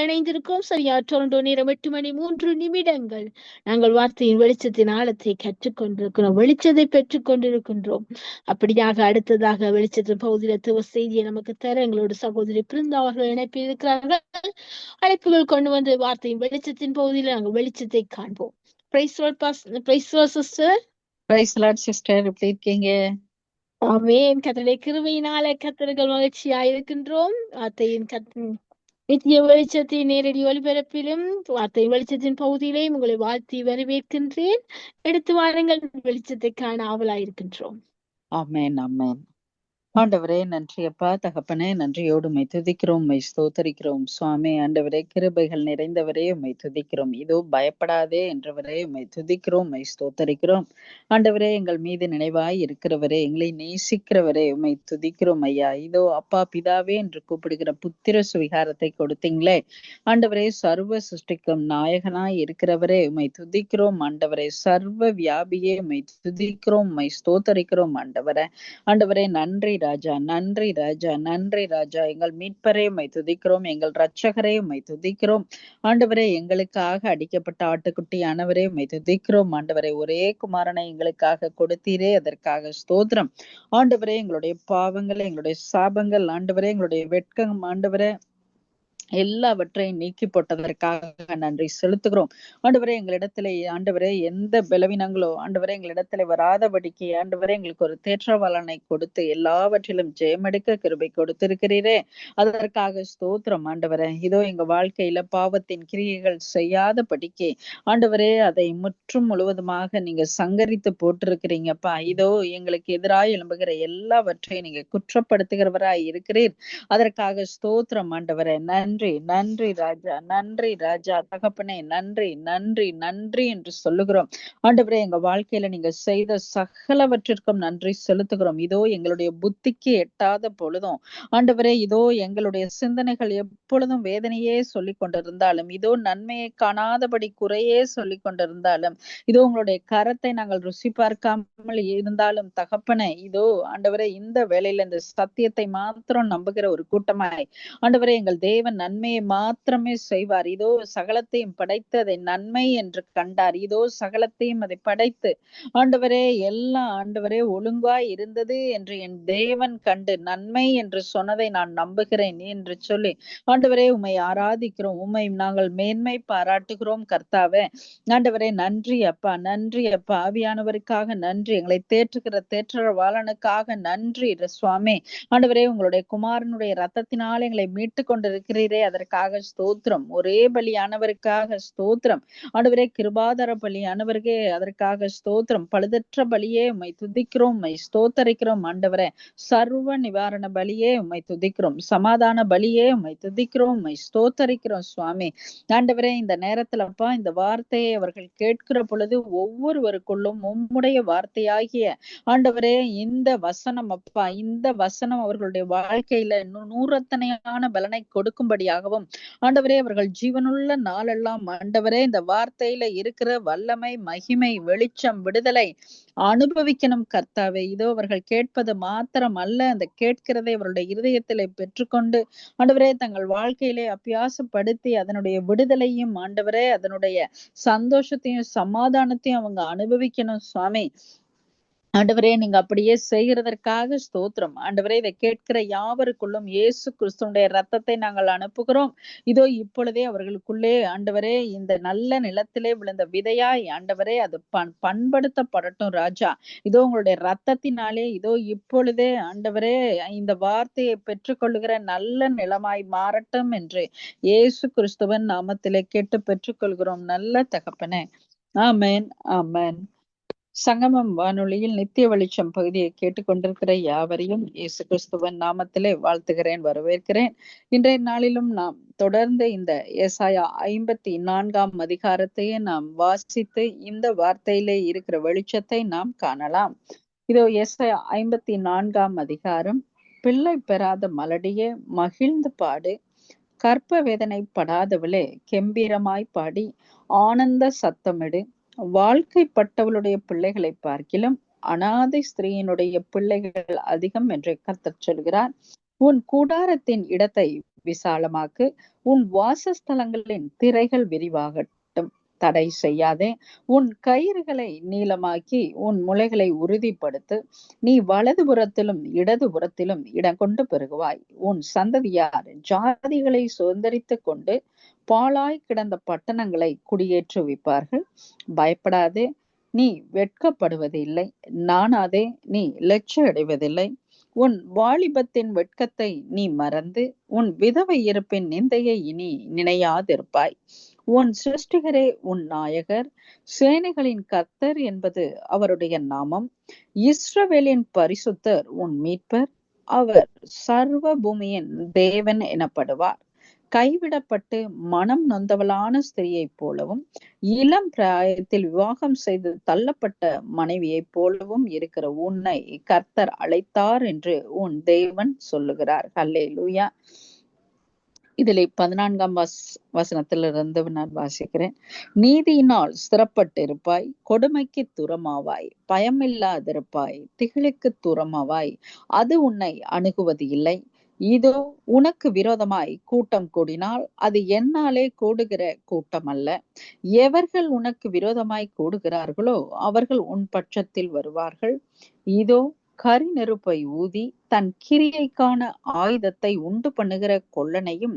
இணைந்திருக்கோம். சரியா டொரண்டோ நேரம் 8:03. நாங்கள் வார்த்தையின் வெளிச்சத்தின் ஆழத்தை கற்றுக்கொண்டிருக்கிறோம், வெளிச்சத்தை பெற்றுக் கொண்டிருக்கின்றோம். அப்படியாக அடுத்ததாக வெளிச்சத்தின் பகுதியில் தேவ செய்தியை நமக்கு தர எங்களோட சகோதரி பிருந்தா அவர்கள் இணைப்பில் இருக்கிறார்கள். அழைப்புகள் கொண்டு வந்து வார்த்தையின் வெளிச்சத்தின் பகுதியில் நாங்கள் வெளிச்சத்தை காண்போம். Praise sister. Praise Lord sister, எப்படி இருக்கீங்க? ஆமென். கர்த்தருடைய கிருபையினாலே கர்த்தர்கள் மகிழ்ச்சியா இருக்கின்றோம். வார்த்தையின் நித்திய வெளிச்சத்தின் நேரடி ஒளிபரப்பிலும் வார்த்தை வெளிச்சத்தின் பகுதியிலேயும் உங்களை வாழ்த்தி வரவேற்கின்றேன். எடுத்து வாருங்கள், வெளிச்சத்தை காண ஆவலாயிருக்கின்றோம். ஆமென் ஆமென். ஆண்டவரே நன்றி அப்பா தகப்பனே, நன்றியோடு உம்மை துதிக்கிறோம், உம்மை ஸ்தோத்தரிக்கிறோம் சுவாமி. ஆண்டவரே கிருபைகள் நிறைந்தவரே உம்மை துதிக்கிறோம். இதோ பயப்படாதே என்றவரே உம்மை துதிக்கிறோம், உம்மை ஸ்தோத்தரிக்கிறோம். ஆண்டவரே எங்கள் மீது நினைவாய் இருக்கிறவரே, எங்களை நேசிக்கிறவரே உம்மை துதிக்கிறோம் ஐயா. இதோ அப்பா பிதாவே என்று கூப்பிடுகிற புத்திர சுவிகாரத்தை கொடுத்தீங்களே ஆண்டவரே, சர்வ சிருஷ்டிக்கும் நாயகனாய் இருக்கிறவரே உம்மை துதிக்கிறோம் ஆண்டவரே. சர்வ வியாபியே உம்மை துதிக்கிறோம், உம்மை ஸ்தோத்தரிக்கிறோம் ஆண்டவரே. ஆண்டவரே நன்றி ராஜா, நன்றி ராஜா, நன்றி ராஜா. எங்கள் மீட்பரே உம்மை துதிக்கிறோம், எங்கள் இரட்சகரே உம்மை துதிக்கிறோம் ஆண்டவரே. எங்களுக்காக அடிக்கப்பட்ட ஆட்டுக்குட்டியானவரே உம்மை துதிக்கிறோம் ஆண்டவரே. ஒரே குமாரனை எங்களுக்காக கொடுத்தீரே, அதற்காக ஸ்தோத்திரம் ஆண்டவரே. எங்களுடைய பாவங்கள், எங்களுடைய சாபங்கள் ஆண்டவரே, எங்களுடைய வெட்கம் ஆண்டவரே எல்லாவற்றையும் நீக்கி போட்டதற்காக நன்றி செலுத்துகிறோம் ஆண்டவரே. எங்களிடத்துல ஆண்டவரே எந்த பலவீனங்களோ ஆண்டவரே எங்களிடத்துல வராதபடிக்கு ஆண்டவரே எங்களுக்கு ஒரு தேற்றவாளனை கொடுத்து எல்லாவற்றிலும் ஜெயமெடுக்க கிருபை கொடுத்திருக்கிறீரே, அதற்காக ஸ்தோத்திரம் ஆண்டவரே. இதோ எங்க வாழ்க்கையில பாவத்தின் கிரியைகள் செய்யாதபடிக்கு ஆண்டவரே அதை முற்றும் முழுவதுமாக நீங்க சங்கரித்து போட்டிருக்கிறீங்கப்பா. இதோ எங்களுக்கு எதிராக எழும்புகிற எல்லாவற்றையும் நீங்க குற்றப்படுத்துகிறவராய் இருக்கிறீர், அதற்காக ஸ்தோத்திரம் ஆண்டவரே. நன்றி நன்றி ராஜா, நன்றி ராஜா தகப்பனே. நன்றி நன்றி நன்றி என்று சொல்லுகிறோம் ஆண்டவரே. எங்க வாழ்க்கையில நீங்க செய்த சகலவற்றிற்கும் நன்றி செலுத்துகிறோம். இதோ எங்களுடைய புத்திக்கு எட்டாத பொழுதும் ஆண்டவரே, இதோ எங்களுடைய சிந்தனைகள் எப்பொழுதும் வேதனையே சொல்லி கொண்டிருந்தாலும், இதோ நன்மையை காணாதபடி குறையே சொல்லி கொண்டிருந்தாலும், இதோ உங்களுடைய கரத்தை நாங்கள் ருசி பார்க்காமல் இருந்தாலும் தகப்பனே, இதோ ஆண்டவரே இந்த வேளையில இந்த சத்தியத்தை மாத்திரம் நம்புகிற ஒரு கூட்டமாய் ஆண்டவரே, எங்கள் தேவன் நன்மையை மாத்திரமே செய்வார். இதோ சகலத்தையும் படைத்து அதை நன்மை என்று கண்டார். இதோ சகலத்தையும் அதை படைத்து ஆண்டவரே எல்லாம் ஆண்டவரே ஒழுங்காய் இருந்தது என்று என் தேவன் கண்டு நன்மை என்று சொன்னதை நான் நம்புகிறேன் என்று சொல்லி ஆண்டவரே உம்மை ஆராதிக்கிறோம், உம்மை நாங்கள் மேன்மை பாராட்டுகிறோம் கர்த்தாவே. ஆண்டவரே நன்றி அப்பா, நன்றி அப்பா. ஆவியானவருக்காக நன்றி, எங்களை தேற்றுகிற தேற்றவாளனுக்காக நன்றி சுவாமி. ஆண்டவரே உங்களுடைய குமாரனுடைய ரத்தத்தினால் எங்களை மீட்டு கொண்டிருக்கிறீரே, அதற்காக ஸ்தோத்திரம். ஒரே பலியானவருக்காக ஸ்தோத்திரம் ஆண்டவரே. கிருபாதர பலியானவருக்கே அதற்காக ஸ்தோத்திரம். பழுதற்ற பலியே உம்மை துதிக்கிறோம், உம்மை ஸ்தோத்தரிக்கிறோம் ஆண்டவரே. சர்வ நிவாரண பலியே உம்மை துதிக்கிறோம், சமாதான பலியே உம்மை துதிக்கிறோம், உம்மை ஸ்தோத்தரிக்கிறோம் சுவாமி. ஆண்டவரே இந்த நேரத்துலப்பா இந்த வார்த்தையை அவர்கள் கேட்கிற பொழுது ஒவ்வொருவருக்குள்ளும் உம்முடைய வார்த்தையாகிய ஆண்டவரே இந்த வசனம் அப்பா, இந்த வசனம் அவர்களுடைய வாழ்க்கையில நூறத்தனையான பலனை கொடுக்கும்படியாகவும் ஆண்டவரே அவர்கள் ஜீவனுள்ள நாளெல்லாம் ஆண்டவரே இந்த வார்த்தையில இருக்கிற வல்லமை, மகிமை, வெளிச்சம், விடுதலை அனுபவிக்கணும் கர்த்தாவே. இதோ அவர்கள் கேட்பது மாத்திரம் அல்ல, அந்த கேட்கிறதை அவருடைய இருதயத்திலே பெற்றுக்கொண்டு ஆண்டவரே தங்கள் வாழ்க்கையிலே அபியாசப்படுத்தி அதனுடைய விடுதலையும் ஆண்டவரே அதனுடைய சந்தோஷத்தையும் சமாதானத்தையும் அவங்க அனுபவிக்கணும் சுவாமி. ஆண்டவரே நீங்க அப்படியே செய்கிறதற்காக ஸ்தோத்திரம் ஆண்டவரே. இதை கேட்கிற யாவருக்குள்ளும் இயேசு கிறிஸ்துடைய ரத்தத்தை நாங்கள் அனுப்புகிறோம். இதோ இப்பொழுதே அவர்களுக்குள்ளே ஆண்டவரே இந்த நல்ல நிலத்திலே விழுந்த விதையாய் ஆண்டவரே அது பண்படுத்தப்படட்டும் ராஜா. இதோ உங்களுடைய ரத்தத்தினாலே இதோ இப்பொழுதே ஆண்டவரே இந்த வார்த்தையை பெற்றுக்கொள்ளுகிற நல்ல நிலமாய் மாறட்டும் என்று இயேசு கிறிஸ்துவின் நாமத்திலே கேட்டு பெற்றுக்கொள்கிறோம் நல்ல தகப்பனே. ஆமென் ஆமென். சங்கமம் வானொலியில் நித்திய வெளிச்சம் பகுதியை கேட்டுக்கொண்டிருக்கிற யாவரையும் இயேசு கிறிஸ்துவின் நாமத்திலே வாழ்த்துகிறேன், வரவேற்கிறேன். இன்றைய நாளிலும் நாம் தொடர்ந்து இந்த ஏசாயா 54 அதிகாரத்தையே நாம் வாசித்து இந்த வார்த்தையிலே இருக்கிற வெளிச்சத்தை நாம் காணலாம். இதோ ஏசாயா 54 அதிகாரம். பிள்ளை பெறாத மலடியே மகிழ்ந்து பாடு, கற்ப வேதனை படாதவளே கெம்பீரமாய் பாடி ஆனந்த சத்தமிடு. வாழ்க்கைப்பட்டவளுடைய பிள்ளைகளை பார்க்கிலும் அனாதை ஸ்திரீயினுடைய பிள்ளைகள் அதிகம் என்று கர்த்தர் சொல்கிறார். உன் கூடாரத்தின் இடத்தை விசாலமாக்கு. உன் வாசஸ்தலங்களின் திரைகள் விரிவாகட்டும். தடை செய்யாதே. உன் கயிறுகளை நீளமாக்கி உன் முளைகளை உறுதிப்படுத்து. நீ வலதுபுறத்திலும் இடதுபுறத்திலும் இடம் கொண்டு பெருகுவாய். உன் சந்ததியார் ஜாதிகளை சுதந்தரித்துக் கொண்டு பாழாய் கிடந்த பட்டணங்களை குடியேற்றுவிப்பார்கள். பயப்படாதே, நீ வெட்கப்படுவதில்லை. நாணாதே, நீ லட்சிய அடைவதில்லை. உன் வாலிபத்தின் வெட்கத்தை நீ மறந்து உன் விதவை இருப்பின் நிந்தையை இனி நினையாதிருப்பாய். உன் சிருஷ்டிகரே உன் நாயகர், சேனைகளின் கர்த்தர் என்பது அவருடைய நாமம். இஸ்ரவேலின் பரிசுத்தர் உன் மீட்பர். அவர் சர்வ பூமியின் தேவன் எனப்படுவார். கைவிடப்பட்டு மனம் நொந்தவளான ஸ்திரியைப் போலவும் இளம் பிராயத்தில் விவாகம் செய்து தள்ளப்பட்ட மனைவியைப் போலவும் இருக்கிற உன்னை கர்த்தர் அழைத்தார் என்று உன் தேவன் சொல்லுகிறார். ஹல்லேலூயா. இதிலே 14ஆம் வசனத்திலிருந்து நான் வாசிக்கிறேன். நீதியினால் ஸ்திரப்பட்டு இருப்பாய், கொடுமைக்கு தூரமாவாய், பயமில்லாதிருப்பாய், திகிலுக்கு தூரமாவாய், அது உன்னை அணுகுவது இல்லை. இதோ உனக்கு விரோதமாய் கூட்டம் கூடினால் அது என்னாலே கூடுகிற கூட்டம் அல்ல. எவர்கள் உனக்கு விரோதமாய் கூடுகிறார்களோ அவர்கள் உன் பட்சத்தில் வருவார்கள். இதோ கரி நெருப்பை ஊதி தன் கிரியைக்கான ஆயுதத்தை உண்டு பண்ணுகிற கொல்லனையும்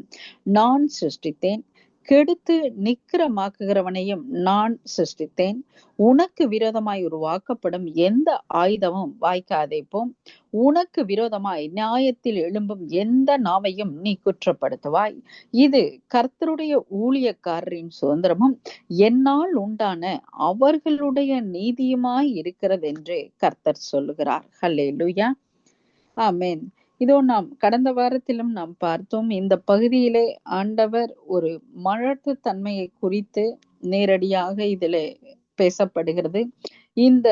நான் சிருஷ்டித்தேன். கெடுத்து நிக்கிரமாக்குகிறவனையும் நான் சிருஷ்டித்தேன். உனக்கு விரோதமாய் உருவாக்கப்படும் எந்த ஆயுதமும் வாய்க்காதே போம். உனக்கு விரோதமாய் நியாயத்தில் எழும்பும் எந்த நாவையும் நீ குற்றப்படுத்துவாய். இது கர்த்தருடைய ஊழியக்காரரின் சுதந்திரமும் என்னால் உண்டான அவர்களுடைய நீதியுமாய் இருக்கிறது என்று கர்த்தர் சொல்லுகிறார். ஹல்லேலூயா. ஆமென். இதோ நாம் கடந்த வாரத்திலும் நாம் பார்த்தோம். இந்த பகுதியிலே ஆண்டவர் ஒரு மலட்டு தன்மையை குறித்து நேரடியாக இதிலே பேசப்படுகிறது. இந்த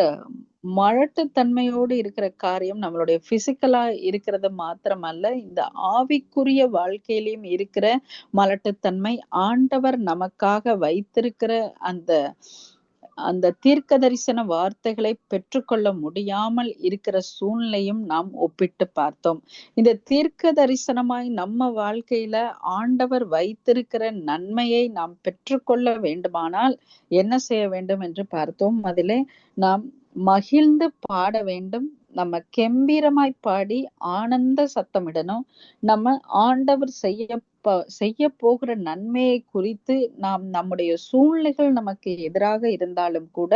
மலட்டு தன்மையோடு இருக்கிற காரியம் நம்மளுடைய பிசிக்கலா இருக்கிறது மாத்திரமல்ல, இந்த ஆவிக்குரிய வாழ்க்கையிலும் இருக்கிற மலட்டுத்தன்மை. ஆண்டவர் நமக்காக வைத்திருக்கிற அந்த தீர்க்க தரிசன வார்த்தைகளை பெற்றுக்கொள்ள முடியாமல் இருக்கிற சூழ்நிலையும் நாம் ஒப்பிட்டு பார்த்தோம். இந்த தீர்க்க தரிசனமாய் நம்ம வாழ்க்கையில ஆண்டவர் வைத்திருக்கிற நன்மையை நாம் பெற்றுக்கொள்ள வேண்டுமானால் என்ன செய்ய வேண்டும் என்று பார்த்தோம். அதிலே நாம் மகிழ்ந்து பாட வேண்டும். நம்ம கெம்பீரமாய் பாடி ஆனந்த சத்தமிடணும். நம்ம ஆண்டவர் செய்ய போகிற நன்மையை குறித்து நாம் நம்முடைய சூழ்நிலைகள் நமக்கு எதிராக இருந்தாலும் கூட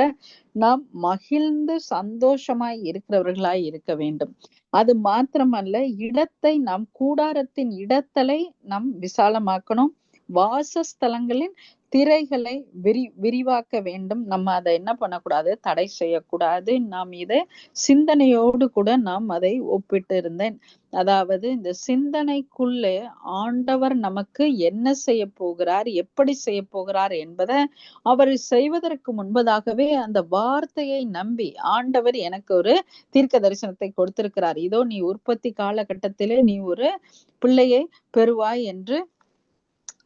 நாம் மகிழ்ந்து சந்தோஷமாய் இருக்கிறவர்களாய் இருக்க வேண்டும். அது மாத்திரமல்ல, இடத்தை நாம் கூடாரத்தின் இடத்தலை நாம் விசாலமாக்கணும். வாசஸ்தலங்களின் திரைகளை விரிவாக்க வேண்டும். நம்ம அதை என்ன பண்ணக்கூடாது, தடை செய்யக்கூடாது. நாம் இதை சிந்தனையோடு கூட நாம் அதை ஒப்பிட்டு இருந்தேன். அதாவது இந்த சிந்தனைக்குள்ளே ஆண்டவர் நமக்கு என்ன செய்ய போகிறார், எப்படி செய்ய போகிறார் என்பதை அவர் செய்வதற்கு முன்பதாகவே அந்த வார்த்தையை நம்பி ஆண்டவர் எனக்கு ஒரு தீர்க்க தரிசனத்தை கொடுத்திருக்கிறார். இதோ நீ உற்பத்தி காலகட்டத்திலே நீ ஒரு பிள்ளையை பெறுவாய் என்று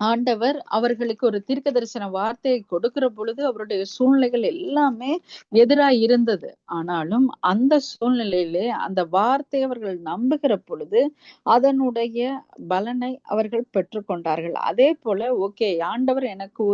ஆண்டவர் அவர்களுக்கு ஒரு தீர்க்க தரிசன வார்த்தையை கொடுக்கிற பொழுது அவருடைய சூழ்நிலைகள் எல்லாமே எதிராய் இருந்தது. ஆனாலும் அந்த சூழ்நிலையிலே அந்த வார்த்தை அவர்கள் நம்புகிற பொழுது அதனுடைய பலனை அவர்கள் பெற்றுக்கொண்டார்கள். அதே போல ஓகே, ஆண்டவர் எனக்கு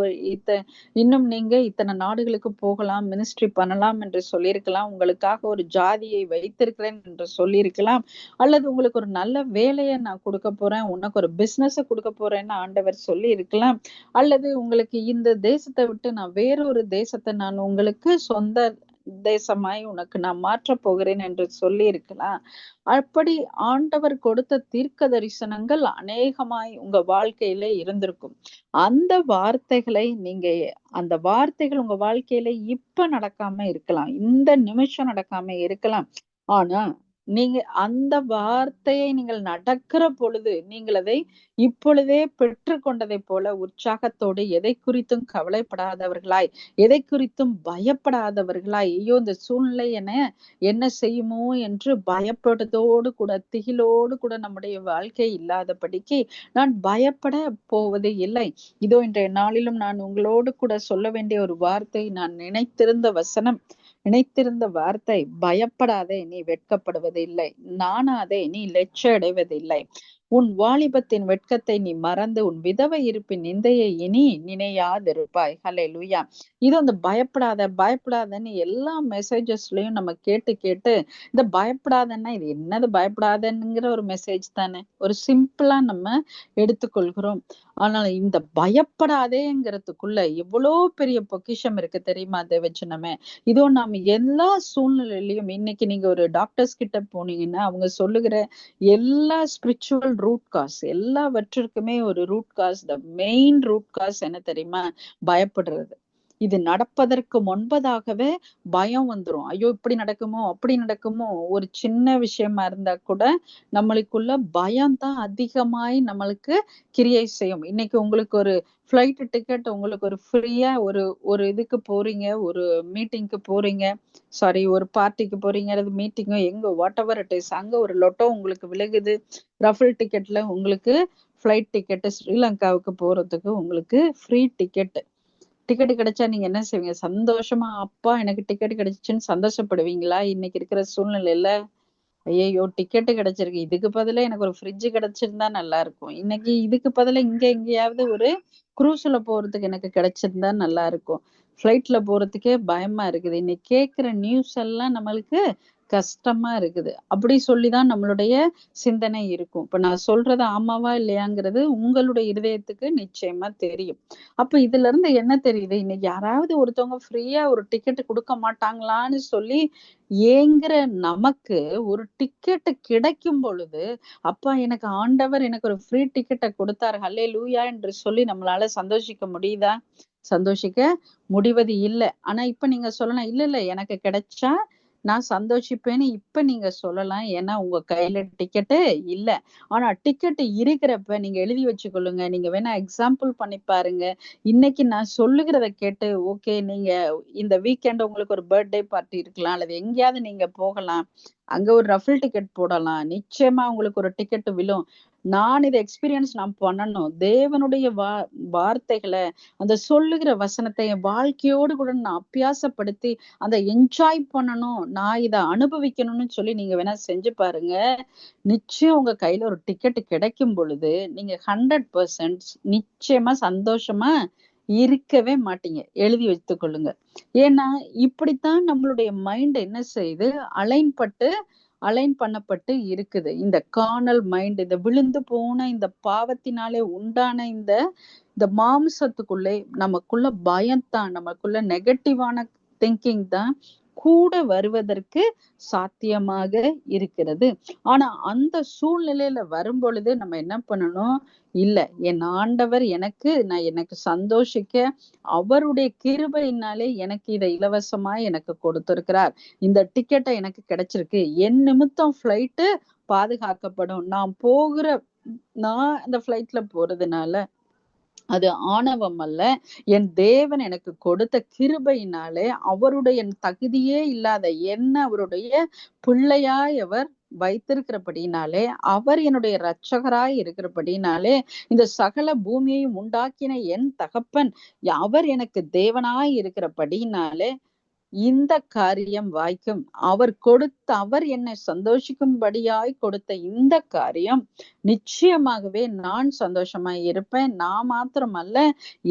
இன்னும் நீங்க இத்தனை நாடுகளுக்கு போகலாம், மினிஸ்ட்ரி பண்ணலாம் என்று சொல்லியிருக்கலாம், உங்களுக்காக ஒரு ஜாதியை வைத்திருக்கிறேன் என்று சொல்லியிருக்கலாம், அல்லது உங்களுக்கு ஒரு நல்ல வேலையை நான் கொடுக்க போறேன், உனக்கு ஒரு பிசினஸ் கொடுக்க போறேன்னு ஆண்டவர் சொல்லி இருக்கலாம், அல்லது உங்களுக்கு இந்த தேசத்தை விட்டு நான் வேறொரு தேசத்தை நான் உங்களுக்கு சொந்த தேசமாய் உனக்கு நான் மாற்ற போகிறேன் என்று சொல்லி இருக்கலாம். அப்படி ஆண்டவர் கொடுத்த தீர்க்க தரிசனங்கள் அநேகமாய் உங்க வாழ்க்கையில இருந்திருக்கும். அந்த வார்த்தைகள் உங்க வாழ்க்கையில இப்ப நடக்காம இருக்கலாம், இந்த நிமிஷம் நடக்காம இருக்கலாம். ஆனா நீங்க அந்த வார்த்தையை நீங்கள் நடக்கிற பொழுது நீங்கள் அதை இப்பொழுதே பெற்று கொண்டதை போல உற்சாகத்தோடு எதை குறித்தும் கவலைப்படாதவர்களாய், எதை குறித்தும் பயப்படாதவர்களாய், ஐயோ இந்த சூழ்நிலை என்ன செய்யுமோ என்று பயப்படுறதோடு கூட திகிலோடு கூட நம்முடைய வாழ்க்கை இல்லாதபடிக்கு நான் பயப்பட போவது இல்லை. இதோ இன்றைய நாளிலும் நான் உங்களோடு கூட சொல்ல வேண்டிய ஒரு வார்த்தை, நான் நினைத்திருந்த வார்த்தை, பயப்படாதே நீ வெட்கப்படுவதில்லை, நாணாதே நீ லட்சிய அடைவதில்லை. உன் வாலிபத்தின் வெட்கத்தை நீ மறந்து உன் விதவை இருப்பின் நிந்தையை இனி நினையாதிருப்பாய். ஹல்லேலூயா. இது அந்த பயப்படாத பயப்படாதன்னு எல்லா மெசேஜஸ்லயும் நம்ம கேட்டு கேட்டு இந்த பயப்படாதன்னா இது என்னது பயப்படாதங்கிற ஒரு மெசேஜ் தானே, ஒரு சிம்பிளா நம்ம எடுத்துக்கொள்கிறோம். ஆனால் இந்த பயப்படாதேங்கிறதுக்குள்ள எவ்வளோ பெரிய பொக்கிஷம் இருக்கு தெரியுமா தேவச்சனமே. இதோ நாம எல்லா சூழ்நிலையிலயும் இன்னைக்கு நீங்க ஒரு டாக்டர்ஸ் கிட்ட போனீங்கன்னா அவங்க சொல்லுகிற எல்லா ஸ்பிரிச்சுவல் ரூட் காஸ் எல்லாவற்றிற்குமே ஒரு root cause, the main root cause என்ன தெரியுமா? பயப்படுறது. இது நடப்பதற்கு முன்பதாகவே பயம் வந்துரும். ஐயோ இப்படி நடக்குமோ அப்படி நடக்குமோ. ஒரு சின்ன விஷயமா இருந்தா கூட நம்மளுக்குள்ள பயம் தான் அதிகமாய் நம்மளுக்கு கிரியை செய்யும். இன்னைக்கு உங்களுக்கு ஒரு ஃபிளைட் டிக்கெட் உங்களுக்கு ஒரு ஃப்ரீயா ஒரு ஒரு இதுக்கு போறீங்க, ஒரு மீட்டிங்க்கு போறீங்க, சாரி ஒரு பார்ட்டிக்கு போறீங்க அல்லது மீட்டிங்கோ எங்க வாட் எவர் இட் இஸ், அங்க ஒரு லொட்டோ உங்களுக்கு விழுகுது. ரஃபல் டிக்கெட்ல உங்களுக்கு ஃபிளைட் டிக்கெட் ஸ்ரீலங்காவுக்கு போறதுக்கு உங்களுக்கு ஃப்ரீ டிக்கெட் கிடைச்சா நீங்க என்ன செய்வீங்க? சந்தோஷமா அப்பா எனக்கு டிக்கெட் கிடைச்சிச்சுன்னு சந்தோஷப்படுவீங்களா? இன்னைக்கு இருக்கிற சூழ்நிலையில ஐயையோ டிக்கெட் கிடைச்சிருக்கு, இதுக்கு பதிலா எனக்கு ஒரு ஃப்ரிட்ஜ் கிடைச்சிருந்தா நல்லா இருக்கும். இன்னைக்கு இதுக்கு பதிலா இங்க எங்கேயாவது ஒரு குரூஸ்ல போறதுக்கு எனக்கு கிடைச்சிருந்தா நல்லா இருக்கும். ஃபிளைட்ல போறதுக்கே பயமா இருக்குது. இன்னைக்கு கேட்கிற நியூஸ் எல்லாம் நம்மளுக்கு கஷ்டமா இருக்குது. அப்படி சொல்லிதான் நம்மளுடைய சிந்தனை இருக்கும். இப்ப நான் சொல்றது ஆமாவா இல்லையாங்கிறது உங்களுடைய இருதயத்துக்கு நிச்சயமா தெரியும். அப்ப இதுல இருந்து என்ன தெரியுது? இன்னைக்கு யாராவது ஒருத்தவங்க ஃப்ரீயா ஒரு டிக்கெட் கொடுக்க மாட்டாங்களான்னு சொல்லி ஏங்குற நமக்கு ஒரு டிக்கெட் கிடைக்கும் பொழுது, அப்பா எனக்கு ஆண்டவர் எனக்கு ஒரு ஃப்ரீ டிக்கெட்ட கொடுத்தார் ஹல்லேலூயா என்று சொல்லி நம்மளால சந்தோஷிக்க முடியுதா? சந்தோஷிக்க முடிவது இல்ல. ஆனா இப்ப நீங்க சொல்லலாம், இல்ல இல்ல எனக்கு கிடைச்சா நான் சந்தோஷிப்பேன்னு இப்ப நீங்க சொல்லலாம். ஏன்னா உங்க கையில டிக்கெட்டு இல்ல. ஆனா டிக்கெட் இருக்கிறப்ப நீங்க எழுதி வச்சுக்கொள்ளுங்க. நீங்க வேணா எக்ஸாம்பிள் பண்ணி பாருங்க. இன்னைக்கு நான் சொல்லுகிறத கேட்டு ஓகே நீங்க இந்த வீக்கெண்ட் உங்களுக்கு ஒரு பர்த்டே பார்ட்டி இருக்கலாம் அல்லது எங்கேயாவது நீங்க போகலாம். அங்க ஒரு ரஃபல் டிக்கெட் போடலாம். நிச்சயமா உங்களுக்கு ஒரு டிக்கெட் விழும். நான் இதை எக்ஸ்பீரியன்ஸ் நான் பண்ணணும். தேவனுடைய வார்த்தைகளை அந்த சொல்லுகிற வசனத்தை என் வாழ்க்கையோடு கூட நான் அபியாசப்படுத்தி அதை என்ஜாய் பண்ணணும், நான் இதை அனுபவிக்கணும்னு சொல்லி நீங்க வேணா செஞ்சு பாருங்க. நிச்சயம் உங்க கையில ஒரு டிக்கெட் கிடைக்கும் பொழுது நீங்க 100% நிச்சயமா சந்தோஷமா இருக்கவே மாட்டீங்க. எழுதி வைத்துக் கொள்ளுங்க. ஏன்னா இப்படித்தான் நம்மளுடைய மைண்ட் என்ன செய்யுது, அலைன் பண்ணப்பட்டு இருக்குது. இந்த கார்னல் மைண்ட், இந்த விழுந்து போன இந்த பாவத்தினாலே உண்டான இந்த இந்த மாம்சத்துக்குள்ளே நமக்குள்ள பயம்தான், நமக்குள்ள நெகட்டிவான திங்கிங் தான் கூட வருவதற்கு சாத்தியமாக இருக்கிறது. ஆனா அந்த சூழ்நிலையில வரும் பொழுது நம்ம என்ன பண்ணணும்? இல்ல என் ஆண்டவர் எனக்கு சந்தோஷிக்க அவருடைய கிருபையினாலே எனக்கு இதை இலவசமா எனக்கு கொடுத்திருக்கிறார். இந்த டிக்கெட்டை எனக்கு கிடைச்சிருக்கு. என் நிமித்தம் ஃபிளைட்டு பாதுகாக்கப்படும். நான் அந்த ஃபிளைட்ல போறதுனால அது ஆணவம் அல்ல. என் தேவன் எனக்கு கொடுத்த கிருபையினாலே அவருடைய தகுதியே இல்லாத என்ன அவருடைய பிள்ளையாய் அவர் வைத்திருக்கிறபடினாலே, அவர் என்னுடைய இரட்சகராய் இருக்கிறபடினாலே, இந்த சகல பூமியையும் உண்டாக்கின என் தகப்பன் அவர் எனக்கு தேவனாய் இருக்கிறபடினாலே இந்த காரியம் வாய்க்கும். அவர் என்னை சந்தோஷிக்கும்படியாய் கொடுத்த இந்த காரியம் நிச்சயமாகவே நான் சந்தோஷமாய் இருப்பேன். நான் மாத்திரமல்ல,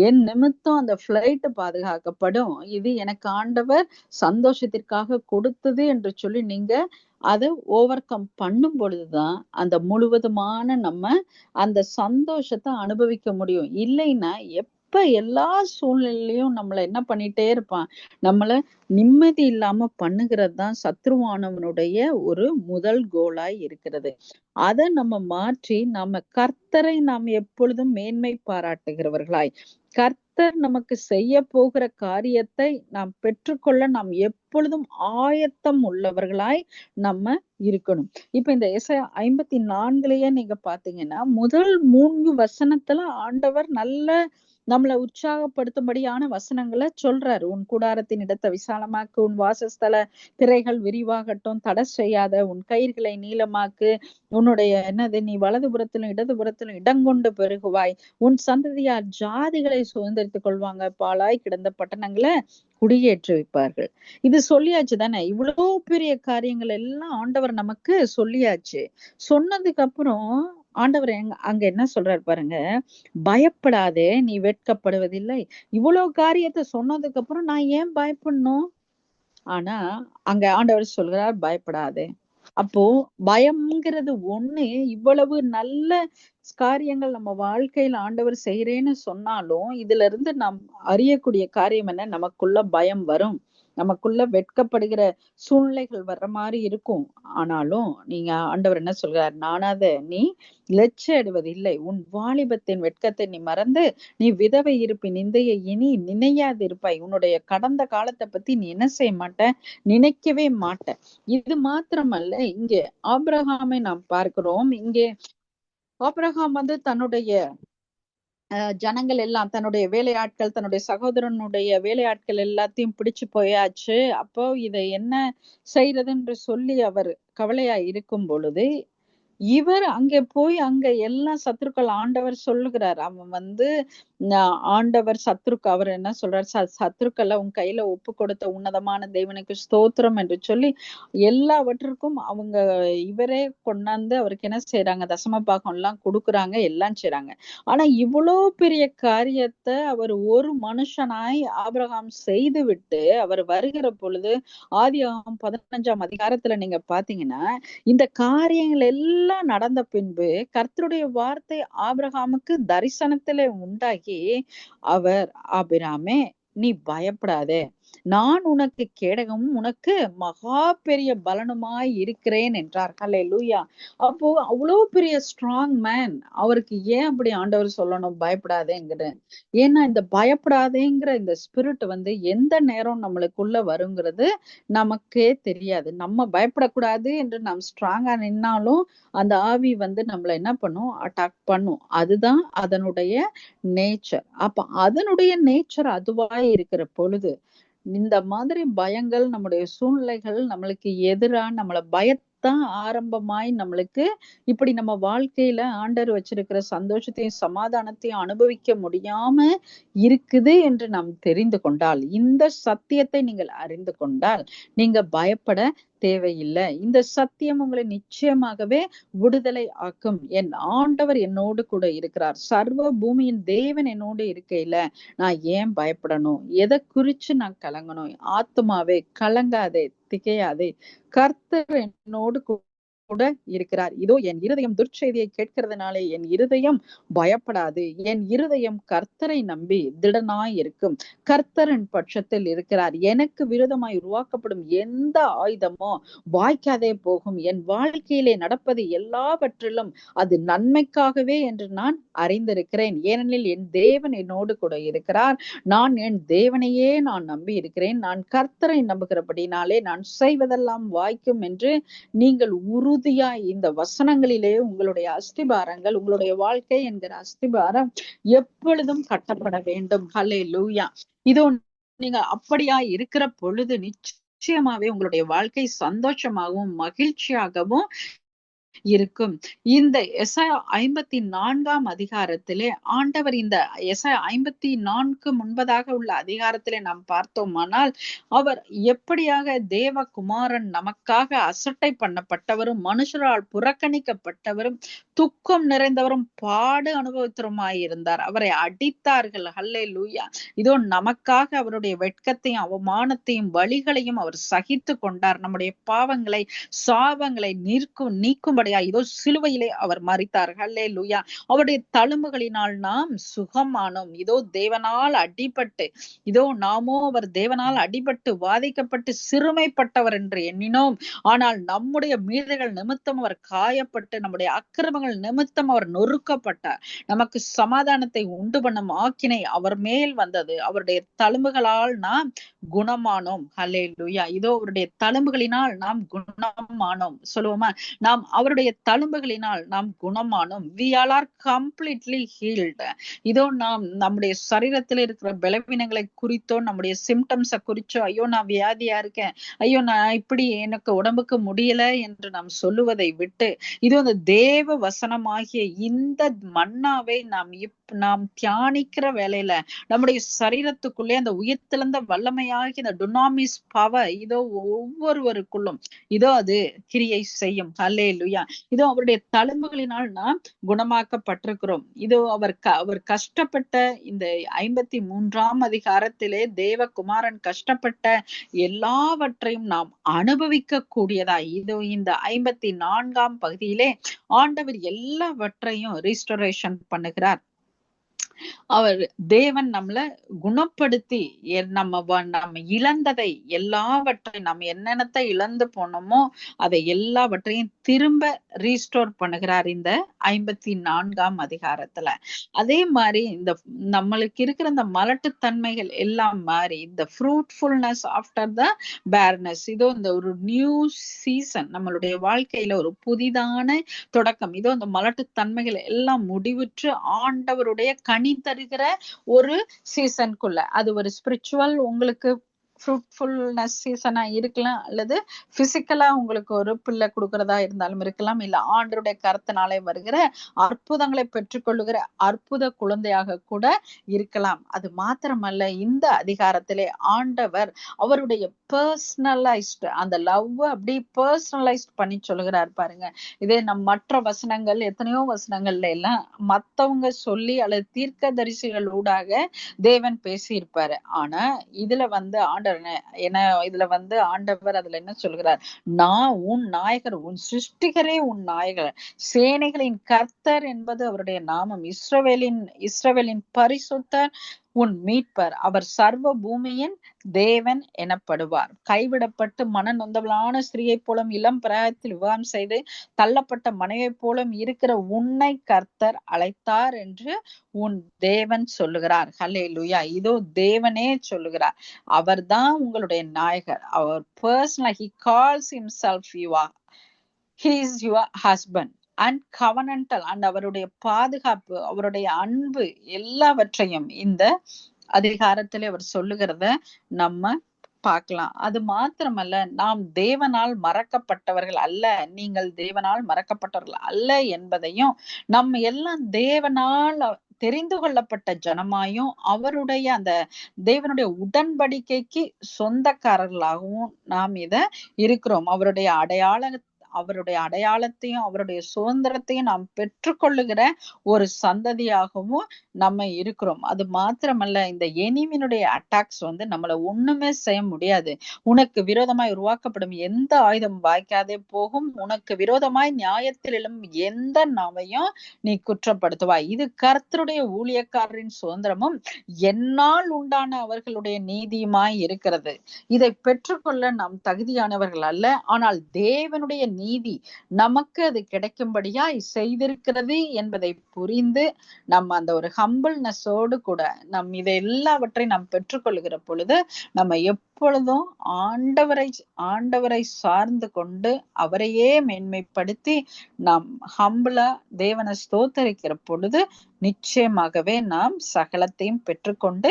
என் நிமித்தம் அந்த ஃபிளைட் பாதுகாக்கப்படும். இது எனக்கு ஆண்டவர் சந்தோஷத்திற்காக கொடுத்தது என்று சொல்லி நீங்க அதை ஓவர் கம் பண்ணும் பொழுதுதான் அந்த முழுவதுமான நம்ம அந்த சந்தோஷத்தை அனுபவிக்க முடியும். இல்லைன்னா எப்ப எல்லா சூழ்நிலையிலையும் நம்மள என்ன பண்ணிட்டே இருப்பான், நம்மள நிம்மதி இல்லாம பண்ணுகிறது தான் சத்ருவானவனுடைய ஒரு முதல் கோலாய் இருக்கிறது. அதை நம்ம மாற்றி கர்த்தரை நாம் எப்பொழுதும் மேன்மை பாராட்டுகிறவர்களாய், கர்த்தர் நமக்கு செய்ய போகிற காரியத்தை நாம் பெற்றுக்கொள்ள நாம் எப்பொழுதும் ஆயத்தம் உள்ளவர்களாய் நம்ம இருக்கணும். இப்ப இந்த ஏசாயா 54 நீங்க பாத்தீங்கன்னா முதல் 3 வசனத்துல ஆண்டவர் நல்ல நம்மளை உற்சாகப்படுத்தும்படியான வசனங்களை சொல்றாரு. உன் கூடாரத்தின் இடத்தை விசாலமாக்கு, உன் வாசஸ்தல திரைகள் விரிவாகட்டும், தடை செய்யாத, உன் கயிர்களை நீளமாக்கு, நீ வலதுபுறத்திலும் இடதுபுறத்திலும் இடங்கொண்டு பெருகுவாய், உன் சந்ததியார் ஜாதிகளை சுதந்திரித்துக் கொள்வாங்க, பாழாய் கிடந்த பட்டணங்களை குடியேற்றி வைப்பார்கள். இது சொல்லியாச்சு தானே. இவ்வளவு பெரிய காரியங்கள் எல்லாம் ஆண்டவர் நமக்கு சொல்லியாச்சு. சொன்னதுக்கு அப்புறம் ஆண்டவர் அங்க என்ன சொல்றாரு பாருங்க, பயப்படாதே, நீ வெட்கப்படுவதில்லை. இவ்வளவு காரியத்தை சொன்னதுக்கு அப்புறம் நான் ஏன் பயப்படணும்? ஆனா அங்க ஆண்டவர் சொல்கிறார், பயப்படாதே. அப்போ பயம்ங்கிறது ஒண்ணு, இவ்வளவு நல்ல காரியங்கள் நம்ம வாழ்க்கையில ஆண்டவர் செய்யறேன்னு சொன்னாலும், இதுல இருந்து நாம் அறியக்கூடிய காரியம் என்ன? நமக்குள்ள பயம் வரும். நமக்குள்ள வெட்கப்படுகிற சூழ்நிலைகள் வர்ற மாதிரி இருக்கும். ஆனாலும் நீங்க ஆண்டவர் என்ன சொல்றார்? நானாத நீ இலச்சையடைவதில்லை. உன் வாலிபத்தின் வெட்கத்தை நீ மறந்து, நீ விதவை இருப்பின் நிந்தையை இனி நினையாதிருப்பாய். உன்னுடைய கடந்த காலத்தை பத்தி நீ என்ன செய்ய மாட்ட? நினைக்கவே மாட்ட. இது மாத்திரமல்ல, இங்கே ஆபிரகாமை நாம் பார்க்கிறோம். இங்கே ஆபிரகாம் தன்னுடைய ஜனங்கள் எல்லாம், தன்னுடைய வேலையாட்கள், தன்னுடைய சகோதரனுடைய வேலையாட்கள் எல்லாத்தையும் பிடிச்சு போயாச்சு. அப்போ இதை என்ன செய்யறதுன்னு சொல்லி அவர் கவலையா இருக்கும் பொழுது, இவர் அங்கே போய் அங்க எல்லா சத்துருக்கள் ஆண்டவர் சொல்லுகிறார். அவன் ஆண்டவர் அவர் என்ன சொல்றார்? சத்துருக்களை உன் கையில ஒப்பு கொடுத்த உன்னதமான தேவனுக்கு ஸ்தோத்திரம் என்று சொல்லி எல்லாவற்றுக்கும் இவரே கொண்டாந்து அவருக்கு என்ன செய்யறாங்க? தசம பாகம் எல்லாம் கொடுக்குறாங்க, எல்லாம் செய்யறாங்க. ஆனா இவ்வளவு பெரிய காரியத்தை அவர் ஒரு மனுஷனாய் ஆபிரகாம் செய்து விட்டு அவர் வருகிற பொழுது, ஆதியாகமம் 15ஆம் அதிகாரத்துல நீங்க பாத்தீங்கன்னா, இந்த காரியங்கள் எல்லாம் நடந்த பின்பு கர்த்தருடைய வார்த்தை ஆபிரகாமுக்கு தரிசனத்திலே உண்டாகி, அவர் ஆபிராமே, நீ பயப்படாதே, நான் உனக்கு கேடகமும் உனக்கு மகா பெரிய பலனுமாய் இருக்கிறேன் என்றார். ஹல்லேலூயா. அப்போ அவ்வளவு பெரிய ஸ்ட்ராங் மேன், அவருக்கு ஏன் அப்படி ஆண்டவர் சொல்லணும் பயப்படாதேங்கிற? ஏன்னா இந்த பயப்படாதேங்கிற இந்த ஸ்பிரிட் எந்த நேரம் நம்மளுக்குள்ள வருங்கிறது நமக்கே தெரியாது. நம்ம பயப்படக்கூடாது என்று நாம் ஸ்ட்ராங்கா நின்னாலும் அந்த ஆவி நம்மள என்ன பண்ணும்? அட்டாக் பண்ணும். அதுதான் அதனுடைய நேச்சர். அப்ப அதனுடைய நேச்சர் அதுவாய் இருக்கிற பொழுது, இந்த மாதிரி பயங்கள், நம்முடைய சூழ்நிலைகள் நம்மளுக்கு எதிரா நம்மள பயத்தான் ஆரம்பமாய் நம்மளுக்கு இப்படி நம்ம வாழ்க்கையில ஆண்டவர் வச்சிருக்கிற சந்தோஷத்தையும் சமாதானத்தையும் அனுபவிக்க முடியாம இருக்குது என்று நாம் தெரிந்து கொண்டால், இந்த சத்தியத்தை நீங்கள் அறிந்து கொண்டால், நீங்க பயப்பட தேவையில்லை. இந்த சத்தியம் உங்களை நிச்சயமாகவே விடுதலை ஆக்கும். என் ஆண்டவர் என்னோடு கூட இருக்கிறார். சர்வ பூமியின் தேவன் என்னோடு இருக்கையில நான் ஏன் பயப்படணும்? எதை குறிச்சு நான் கலங்கணும்? ஆத்துமாவே கலங்காதே, திகையாதே, கர்த்தர் என்னோடு கூட இருக்கிறார். இதோ என் இருதயம் துர்ச்செய்தியை கேட்கிறதுனாலே என் இருதயம் பயப்படாது. என் இருதயம் கர்த்தரை நம்பி திடனாய் இருக்கும். கர்த்தரின் பட்சத்தில் இருக்கிறார். எனக்கு விரோதமாய் உருவாக்கப்படும் எந்த ஆயுதமோ வாய்க்காதே போகும். என் வாழ்க்கையிலே நடப்பது எல்லாவற்றிலும் அது நன்மைக்காகவே என்று நான் அறிந்திருக்கிறேன். ஏனெனில் என் தேவன் என்னோடு கூட இருக்கிறார். நான் என் தேவனையே நான் நம்பி இருக்கிறேன். நான் கர்த்தரை நம்புகிறபடினாலே நான் செய்வதெல்லாம் வாய்க்கும் என்று நீங்கள் உறுதியாய் இந்த வசனங்களிலே உங்களுடைய அஸ்திபாரங்கள், உங்களுடைய வாழ்க்கை என்கிற அஸ்திபாரம் எப்பொழுதும் கட்டப்பட வேண்டும். ஹல்லேலூயா. இதோ நீங்க அப்படியா இருக்கிற பொழுது நிச்சயமாவே உங்களுடைய வாழ்க்கை சந்தோஷமாகவும் மகிழ்ச்சியாகவும் இருக்கும். இந்த எசாயா 54ஆம் அதிகாரத்திலே ஆண்டவர் இந்த எசாயா 54 முன்பதாக உள்ள அதிகாரத்திலே நாம் பார்த்தோமானால், அவர் எப்படியாக தேவகுமாரன் நமக்காக அசட்டை பண்ணப்பட்டவரும், மனுஷரால் புறக்கணிக்கப்பட்டவரும், துக்கம் நிறைந்தவரும், பாடு அனுபவித்தவருமாயிருந்தார். அவரை அடித்தார்கள். ஹல்லேலூயா. இதோ நமக்காக அவருடைய வெட்கத்தையும் அவமானத்தையும் வலிகளையும் அவர் சகித்து கொண்டார். நம்முடைய பாவங்களை சாபங்களை நீக்கும்படியா இதோ சிலுவையிலே அவர் மரித்தார். ஹல்லேலூயா. அவருடைய தழும்புகளினால் நாம் சுகமானோம். இதோ தேவனால் அடிபட்டு, இதோ நாமோ அவர் தேவனால் அடிபட்டு வாதிக்கப்பட்டு சிறுமைப்பட்டவர் என்று எண்ணினோம். ஆனால் நம்முடைய மீறுதல்கள் நிமித்தம் அவர் காயப்பட்டு, நம்முடைய அக்கிரமங்கள் நிமித்தம் அவர் நொறுக்கப்பட்டார். நமக்கு சமாதானத்தை உண்டு பண்ணும் ஆக்கினை அவர் மேல் வந்தது. அவருடைய தழும்புகளால் நாம் குணமானோம். ஹல்லேலூயா. இதோ அவருடைய தழும்புகளினால் நாம் குணமானோம். சொல்லுவோமா? நாம் அவருடைய தழும்புகளினால் நாம் குணமானோம். we all are completely healed. இதோ நாம் நம்முடைய சரீரத்தில் இருக்கிற பலவீனங்களை குறித்தோ, நம்முடைய சிம்டம்ஸை குறிச்சோ, ஐயோ நான் வியாதியா இருக்கேன், ஐயோ நான் இப்படி எனக்கு உடம்புக்கு முடியல என்று நாம் சொல்லுவதை விட்டு, இது தேவ வசனமாகிய இந்த மன்னாவை நாம் நாம் தியானிக்கிற வேலையில நம்முடைய சரீரத்துக்குள்ளே அந்த உயிர்த்தெழுந்த வல்லமையாகி இந்த டுனாமிஸ் பவர் இதோ ஒவ்வொருவருக்குள்ளும் இதோ அது கிரியை செய்யும். ஹல்லேலூயா. இதோ அவருடைய தழும்புகளினால் நாம் குணமாக்கப்பட்டிருக்கிறோம். இதோ அவர் கஷ்டப்பட்ட இந்த 53ஆம் அதிகாரத்திலே தேவகுமாரன் கஷ்டப்பட்ட எல்லாவற்றையும் நாம் அனுபவிக்க கூடியதா இதோ இந்த 54ஆம் பகுதியிலே ஆண்டவர் எல்லாவற்றையும் ரீஸ்டோரேஷன் பண்ணுகிறார். அவர் தேவன் நம்மள குணப்படுத்தி நம்ம இழந்ததை எல்லாவற்றையும் நம்ம என்னென்னத்தை இழந்து போனோமோ அதை எல்லாவற்றையும் திரும்ப ரீஸ்டோர் பண்ணுகிறார் இந்த 54ஆம் அதிகாரத்துல. அதே மாதிரி இந்த நம்மளுக்கு இருக்கிற இந்த மலட்டுத்தன்மைகள் எல்லாம் மாறி இந்த ஃப்ரூட்ஃபுல்னஸ் ஆஃப்டர் த பேர்னஸ் இதோ இந்த ஒரு நியூ சீசன் நம்மளுடைய வாழ்க்கையில ஒரு புதிதான தொடக்கம். இதோ இந்த மலட்டுத்தன்மைகள் எல்லாம் முடிவுற்று ஆண்டவருடைய கனி தருகிற ஒரு சீசனுக்குள்ள அது ஒரு ஸ்பிரிச்சுவல் உங்களுக்கு ஃப்ரூட்ஃபுல்னஸ் சீசனா இருக்கலாம், அல்லது பிசிக்கலா உங்களுக்கு ஒரு பிள்ளை கொடுக்கறதா இருந்தாலும் இருக்கலாம், இல்ல ஆண்டருடைய கருத்தினாலே வருகிற அற்புதங்களை பெற்றுக்கொள்ளுகிற அற்புத குழந்தையாக கூட இருக்கலாம். அது மாத்திரமல்ல, இந்த அதிகாரத்திலே ஆண்டவர் அவருடைய பர்சனலைஸ்ட் அந்த லவ் அப்படி பர்சனலைஸ்ட் பண்ணி சொல்லுகிறார் பாருங்க. இதே மற்ற வசனங்கள் எத்தனையோ வசனங்கள்ல எல்லாம் மத்தவங்க சொல்லி அல்லது தீர்க்கதரிசிகள் ஊடாக தேவன் பேசி இருப்பாரு. ஆனா இதுல ஆண்டவர் இதுல ஆண்டவர் அதுல என்ன சொல்கிறார், நான் உன் நாயகர், உன் சிருஷ்டிகரே உன் நாயகர், சேனைகளின் கர்த்தர் என்பது அவருடைய நாமம், இஸ்ரவேலின் பரிசுத்தர் உன் மீட்பர், அவர் சர்வ பூமியின் தேவன் எனப்படுவார். கைவிடப்பட்டு மன நொந்தவளான ஸ்திரீயை போலும் இளம் பிராயத்தில் விவாகம் செய்து தள்ளப்பட்ட மனைவியை போலும் இருக்கிற உன்னை கர்த்தர் அழைத்தார் என்று உன் தேவன் சொல்லுகிறார். ஹல்லேலூயா. இதோ தேவனே சொல்லுகிறார், அவர்தான் உங்களுடைய நாயகர். அவர் பர்சனலா he calls himself he is your husband and covenantal and அவருடைய பாதுகாப்பு, அவருடைய அன்பு எல்லாவற்றையும் இந்த அதிகாரத்திலே அவர் சொல்லுகிறத நம்ம பார்க்கலாம். அது மாத்திரமல்ல, நாம் தேவனால் மறக்கப்பட்டவர்கள் அல்ல, நீங்கள் தேவனால் மறக்கப்பட்டவர்கள் அல்ல என்பதையும், நம்ம எல்லாம் தேவனால் தெரிந்து கொள்ளப்பட்ட ஜனமாயும் அவருடைய அந்த தேவனுடைய உடன்படிக்கைக்கு சொந்தக்காரர்களாகவும் நாம் இத இருக்கிறோம். அவருடைய அடையாளத்தையும் அவருடைய சுதந்திரத்தையும் நாம் பெற்றுக்கொள்ளுகிற ஒரு சந்ததியாகவும் நம்ம இருக்கிறோம். அது மாத்திரமல்ல, இந்த எனிமினுடைய அட்டாக்ஸ் நம்மள ஒண்ணுமே செய்ய முடியாது. உனக்கு விரோதமாய் உருவாக்கப்படும் எந்த ஆயுதம் வாய்க்காதே போகும், உனக்கு விரோதமாய் நியாயத்தில் எழும் எந்த நாவையும் நீ குற்றப்படுத்துவாய். இது கர்த்தருடைய ஊழியக்காரரின் சுதந்திரமும் என்னால் உண்டான அவர்களுடைய நீதியுமாய் இருக்கிறது. இதை பெற்றுக்கொள்ள நாம் தகுதியானவர்கள் அல்ல, ஆனால் தேவனுடைய நீதி நமக்கு அது கிடைக்கும்படியாய் செய்திருக்கிறது என்பதை புரிந்து நம்ம அந்த ஒரு ஹம்பிள்னஸோடு கூட இதை எல்லாவற்றையும் நாம் பெற்றுக்கொள்கிற பொழுது நம்ம எப்பொழுதும் ஆண்டவரை சார்ந்து கொண்டு அவரையே மேன்மைப்படுத்தி நாம் ஹம்பிளா தேவனை ஸ்தோத்தரிக்கிற பொழுது நிச்சயமாகவே நாம் சகலத்தையும் பெற்றுக்கொண்டு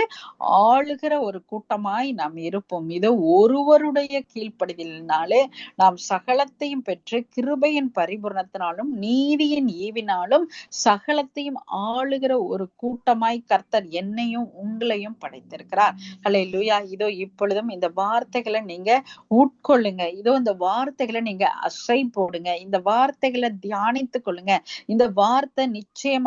ஆளுகிற ஒரு கூட்டமாய் நாம் இருப்போம். இது ஒருவருடைய கீழ்ப்படிதலினாலே நாம் சகலத்தையும் பெற்று கிருபையின் பரிபூரணத்தினாலும் நீதியின் ஈவினாலும் சகலத்தையும் ஆளுகிற ஒரு கூட்டமாய் கர்த்தர் என்னையும் உங்களையும் படைத்திருக்கிறார். ஹல்லேலூயா. இதோ இப்பொழுதும் இந்த வார்த்தைகளை நீங்க உட்கொள்ளுங்க. இதோ இந்த வார்த்தைகளை நீங்க அசை போடுங்க. இந்த வார்த்தைகளை தியானித்துக் கொள்ளுங்க. இந்த வார்த்தை நிச்சயம்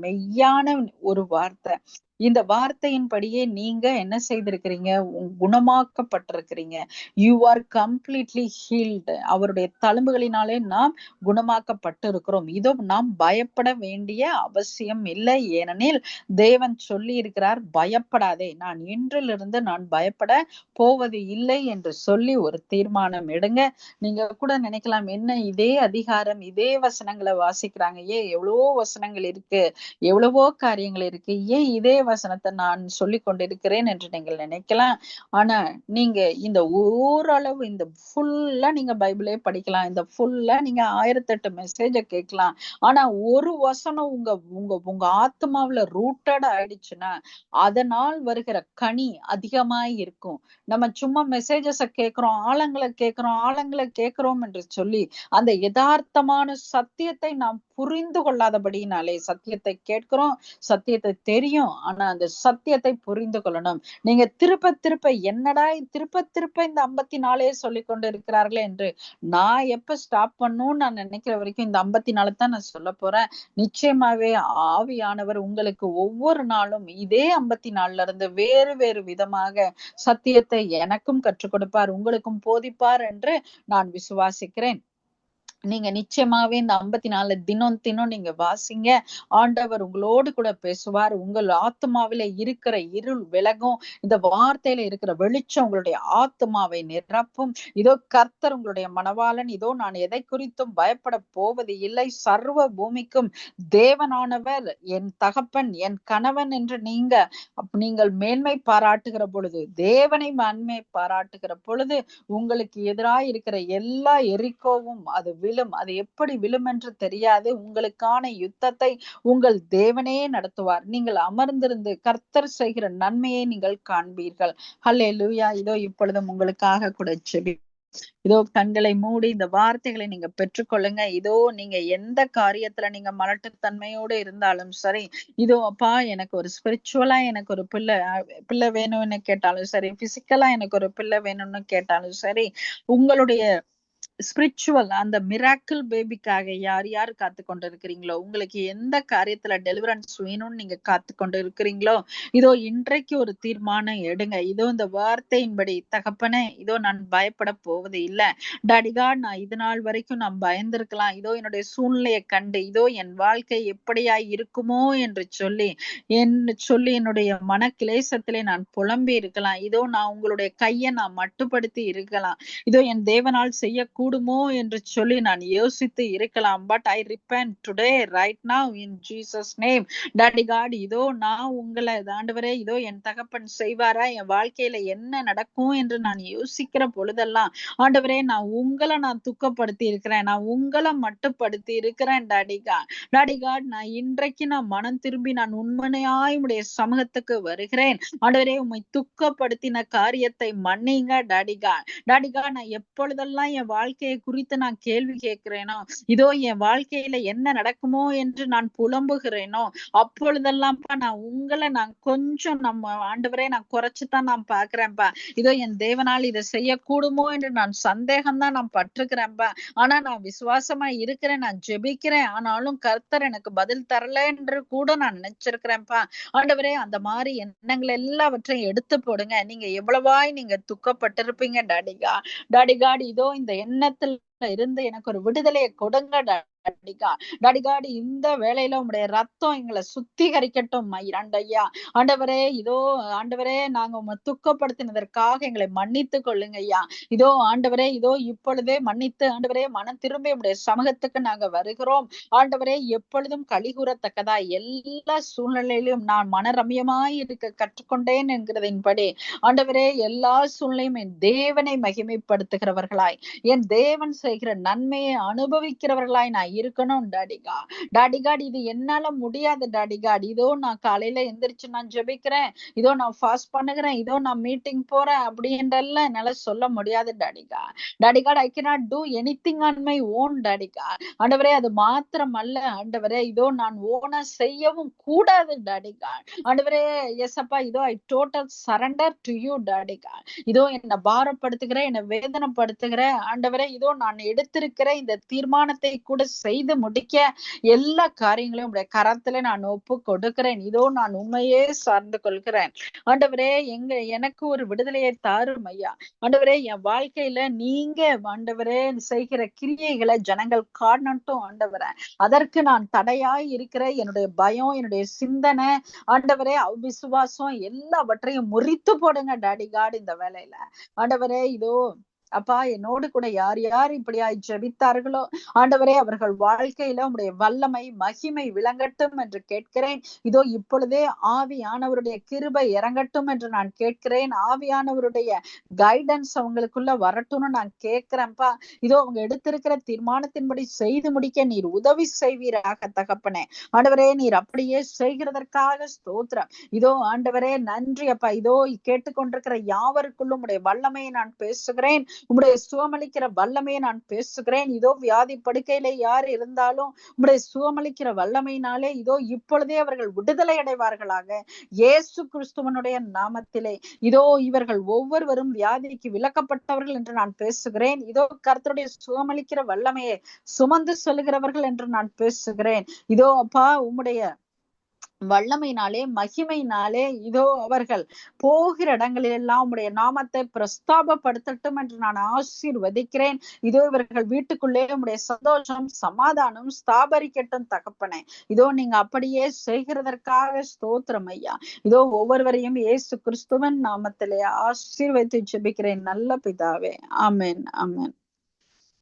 மெய்யான ஒரு வார்த்தை. இந்த வார்த்தையின்படியே நீங்க என்ன செய்திருக்கிறீங்க, குணமாக்கப்பட்டிருக்கிறீங்க. You are completely healed. அவருடைய தழும்புகளினாலே நாம் குணமாக்கப்பட்டு இருக்கிறோம். இதோ நாம் பயப்பட வேண்டிய அவசியம் இல்லை. ஏனெனில் தேவன் சொல்லி இருக்கிறார், பயப்படாதே, நான் இன்றிலிருந்து நான் பயப்பட போவது இல்லை என்று சொல்லி ஒரு தீர்மானம் எடுங்க. நீங்க கூட நினைக்கலாம், என்ன இதே அதிகாரம் இதே வசனங்களை வாசிக்கிறாங்க, எவ்வளவோ வசனங்கள் இருக்கு, எவ்வளவோ காரியங்கள் இருக்கு, ஏன் இதே வசனத்தை நான் சொல்லி கொண்டிருக்கிறேன் என்று நீங்கள் நினைக்கலாம். ஆனா நீங்க இந்த ஓரளவு இந்த ஃபுல்லா நீங்க பைபிளே படிக்கலாம், இந்த ஃபுல்லா நீங்க 1008 மெசேஜ கேட்கலாம். ஆனா ஒரு வசனம் உங்க உங்க உங்க ஆத்மாவுல ரூட்டட் ஆயிடுச்சுன்னா அதனால் வருகிற கனி அதிகமாய் இருக்கும். நம்ம சும்மா மெசேஜஸ கேட்கிறோம், ஆழங்களை கேட்கிறோம் என்று சொல்லி அந்த யதார்த்தமான சத்தியத்தை நாம் புரிந்து கொள்ளாதபடினாலே, சத்தியத்தை கேட்கிறோம், சத்தியத்தை தெரியும், ஆனா அந்த சத்தியத்தை புரிந்து கொள்ளணும். நீங்க திருப்ப திருப்ப என்னடா திருப்ப திருப்ப இந்த 54 சொல்லிக் கொண்டு இருக்கிறார்களே என்று நான் எப்ப ஸ்டாப் பண்ணணும்னு நான் நினைக்கிற வரைக்கும் இந்த 54 தான் நான் சொல்ல போறேன். நிச்சயமாவே ஆவியானவர் உங்களுக்கு ஒவ்வொரு நாளும் இதே 54 இருந்து வேறு வேறு விதமாக சத்தியத்தை எனக்கும் கற்றுக் கொடுப்பார், உங்களுக்கும் போதிப்பார் என்று நான் விசுவாசிக்கிறேன். நீங்க நிச்சயமாவே இந்த 54 தினம் தினம் நீங்க வாசிங்க. ஆண்டவர் உங்களோடு கூட பேசுவார். உங்கள் ஆத்மாவில இருக்கிற இருள் விலகும். இந்த வார்த்தையில இருக்கிற வெளிச்சம் உங்களுடைய ஆத்மாவை நிரப்பும். இதோ கர்த்தர் உங்களுடைய மணவாளன், இதோ நான் எதை குறித்தும் பயப்பட போவது இல்லை, சர்வ பூமிக்கும் தேவனானவர் என் தகப்பன், என் கணவன் என்று நீங்கள் மேன்மை பாராட்டுகிற பொழுது, தேவனை மேன்மை பாராட்டுகிற பொழுது உங்களுக்கு எதிராய் இருக்கிற எல்லா எரிக்கோவும் அது விழும். அது எப்படி விழும் என்று தெரியாது. உங்களுக்கான யுத்தத்தை உங்கள் தேவனே நடத்துவார். நீங்கள் அமர்ந்திருந்து கர்த்தர் செய்கிற நன்மையை நீங்கள் காண்பீர்கள். ஹல்லேலூயா. இதோ இப்பொழுதும் உங்களுக்காக கூட ஜெபி. இதோ கண்களை மூடி இந்த வார்த்தைகளை நீங்க பெற்றுக்கொள்ளுங்க. இதோ நீங்க எந்த காரியத்துல நீங்க மலட்டுத்தன்மையோடு இருந்தாலும் சரி, இதோ அப்பா எனக்கு ஒரு ஸ்பிரிச்சுவலா எனக்கு ஒரு பிள்ளை வேணும்னு கேட்டாலும் சரி, பிசிக்கலா எனக்கு ஒரு பிள்ளை வேணும்னு கேட்டாலும் சரி, உங்களுடைய ஸ்பிரிச்சுவல் அந்த மிராக்கிள் பேபிக்காக யார் யார் காத்து கொண்டு இருக்கிறீங்களோ, உங்களுக்கு எந்த காரியத்துல டெலிவரன்ஸ் வேணும்னு நீங்க காத்து கொண்டு இருக்கிறீங்களோ, இதோ இன்றைக்கு ஒரு தீர்மானம் எடுங்க. இதோ இந்த வார்த்தையின்படி, தகப்பனே இதோ நான் பயப்பட போவது இல்லை டாடிகா, நான் இது நாள் வரைக்கும் நான் பயந்திருக்கலாம், இதோ என்னுடைய சூழ்நிலையை கண்டு இதோ என் வாழ்க்கை எப்படியா இருக்குமோ என்று சொல்லி என்னுடைய மன கிளேசத்திலே நான் புலம்பி இருக்கலாம். இதோ நான் உங்களுடைய கையை நான் மட்டுப்படுத்தி இருக்கலாம், இதோ என் தேவனால் செய்யக்கூடுமோ என்று சொல்லி நான் யோசித்து இருக்கலாம். But I repent today right now in Jesus name. Daddy God, இதோ நான் உங்களை ஆண்டவரே இதோ என் தகப்பன் செய்வாரா, என் வாழ்க்கையில என்ன நடக்கும் என்று நான் யோசிக்கிற பொழுதெல்லாம் ஆண்டவரே நான் உங்களை துக்கப்படுத்தி இருக்கிறேன், நான் உங்களை மட்டுப்படுத்தி இருக்கிறேன். டாடி காட், நான் இன்றைக்கு நான் மனம் திரும்பி நான் உண்மையாய் உடைய சமூகத்துக்கு வருகிறேன். ஆண்டவரே உம்மை துக்கப்படுத்தின காரியத்தை மன்னிங்க டாடிகா. நான் எப்பொழுதெல்லாம் என் வாழ்க்கையை குறித்து நான் கேள்வி கேட்கிறேனோ, இதோ என் வாழ்க்கையில என்ன நடக்குமோ என்று நான் புலம்புகிறேனோ, அப்பொழுதெல்லாம்ப்பா நான் உங்களை கொஞ்சம் ஆண்டவரே நான் குறைச்சுதான் நான் பாக்குறேன்ப்பா. இதோ என் தேவனால் இதை செய்யக்கூடுமோ என்று நான் சந்தேகம்தான் நான் பட்டிருக்கிறேன்ப்பா. ஆனா நான் விசுவாசமா இருக்கிறேன், நான் ஜெபிக்கிறேன், ஆனாலும் கர்த்தர் எனக்கு பதில் தரல என்று கூட நான் நினைச்சிருக்கிறேன்ப்பா. ஆண்டவரே அந்த மாதிரி எண்ணங்கள் எல்லாவற்றையும் எடுத்து போடுங்க. நீங்க எவ்வளவாய் நீங்க துக்கப்பட்டிருப்பீங்க டாடிகாட், இதோ இந்த எண்ணத்துல இருந்து எனக்கு ஒரு விடுதலையை கொடுங்க டாடிகாட். இந்த வேளையில உங்களுடைய ரத்தம் எங்களை சுத்திகரிக்கட்டும் ஐயா. ஆண்டவரே இதோ ஆண்டவரே நாங்க உங்க துக்கப்படுத்தினதற்காக எங்களை மன்னித்து கொள்ளுங்க ஐயா. இதோ ஆண்டவரே இதோ இப்பொழுதே மன்னித்து ஆண்டவரே மனம் திரும்பி உங்களுடைய சமூகத்துக்கு நாங்க வருகிறோம். ஆண்டவரே எப்பொழுதும் கலிகூறத்தக்கதா எல்லா சூழ்நிலையிலும் நான் மனரம்யமாய் இருக்க கற்றுக்கொண்டேன் என்கிறதின்படி ஆண்டவரே எல்லா சூழ்நிலையும் என் தேவனை மகிமைப்படுத்துகிறவர்களாய், என் தேவன் செய்கிற நன்மையை அனுபவிக்கிறவர்களாய் நான் இருக்கணும் டாடிகாட். இது என்னால முடியாது டாடிகாட். இதோ நான் காலையில எந்திரிச்சு நான் ஜெபிக்கிறேன், இதோ நான் ஃபாஸ்ட் பண்ணுகிறேன், இதோ நான் மீட்டிங் போறேன் அப்படின்றெல்லாம் என்னால சொல்ல முடியாது டாடிகாட். ஐ cannot do anything on my own டாடிகாட். ஆண்டவரே அது மாத்திரம் அல்ல ஆண்டவரே, இதோ நான் ஓனா செய்யவும் கூடாது டாடிகாட். ஆண்டவரே எஸ்அப்பா, இதோ ஐ டோட்டல் சரண்டர் டு யூ டாடிகாட். இதோ என்னை பாரப்படுத்துகிறேன், என்னை வேதனைப்படுத்துகிறேன் ஆண்டவரே. இதோ நான் எடுத்திருக்கிற இந்த தீர்மானத்தை கூட செய்து முடிக்க எல்லா காரியங்களையும் உடைய கரத்துல நான் ஒப்பு கொடுக்கிறேன். இதோ நான் உண்மையே சார்ந்து கொள்கிறேன் ஆண்டவரே. எனக்கு ஒரு விடுதலையை தாரும் ஐயா. ஆண்டவரே என் வாழ்க்கையில நீங்க ஆண்டவரே செய்கிற கிரியைகளை ஜனங்கள் காணட்டும் ஆண்டவரே. அதற்கு நான் தடையாய் இருக்கிற என்னுடைய பயம், என்னுடைய சிந்தனை ஆண்டவரே, அவிசுவாசம் எல்லாவற்றையும் முறித்து போடுங்க டாடிகாட் இந்த வேலையில. ஆண்டவரே இதோ அப்பா என்னோடு கூட யார் யார் இப்படியாய் ஜெபித்தார்களோ ஆண்டவரே அவர்கள் வாழ்க்கையில உம்முடைய வல்லமை மகிமை விளங்கட்டும் என்று கேட்கிறேன். இதோ இப்பொழுதே ஆவியானவருடைய கிருபை இறங்கட்டும் என்று நான் கேட்கிறேன். ஆவியானவருடைய கைடன்ஸ் அவங்களுக்குள்ள வரட்டும்னு நான் கேட்கிறேன்ப்பா. இதோ அவங்க எடுத்திருக்கிற தீர்மானத்தின்படி செய்து முடிக்க நீர் உதவி செய்வீராக தகப்பனே. ஆண்டவரே நீர் அப்படியே செய்கிறதற்காக ஸ்தோத்திரம். இதோ ஆண்டவரே நன்றி அப்பா. இதோ கேட்டுக்கொண்டிருக்கிற யாவருக்குள்ளும் உம்முடைய வல்லமையை நான் பேசுகிறேன். உம்முடைய சுகமளிக்கிற வல்லமையை நான் பேசுகிறேன். இதோ வியாதி படுக்கையில யார் இருந்தாலும் உம்முடைய சுகமளிக்கிற வல்லமையினாலே இதோ இப்பொழுதே அவர்கள் விடுதலை அடைவார்களாக இயேசு கிறிஸ்துவனுடைய நாமத்திலே. இதோ இவர்கள் ஒவ்வொருவரும் வியாதிக்கு விலக்கப்பட்டவர்கள் என்று நான் பேசுகிறேன். இதோ கர்த்தருடைய சுகமளிக்கிற வல்லமையை சுமந்து செல்கிறவர்கள் என்று நான் பேசுகிறேன். இதோ அப்பா உம்முடைய வல்லமையினாலே மகிமையினாலே இதோ அவர்கள் போகிற இடங்களில் எல்லாம் உம்முடைய நாமத்தை பிரஸ்தாபப்படுத்தட்டும் என்று நான் ஆசீர்வதிக்கிறேன். இதோ இவர்கள் வீட்டுக்குள்ளே உம்முடைய சந்தோஷம் சமாதானம் ஸ்தாபரிக்கட்டும் தகப்பனே. இதோ நீங்க அப்படியே செய்கிறதற்காக ஸ்தோத்திரம் ஐயா. இதோ ஒவ்வொருவரையும் இயேசு கிறிஸ்துவின் நாமத்திலே ஆசீர்வதித்து ஜெபிக்கிறேன் நல்ல பிதாவே. ஆமென் ஆமென்.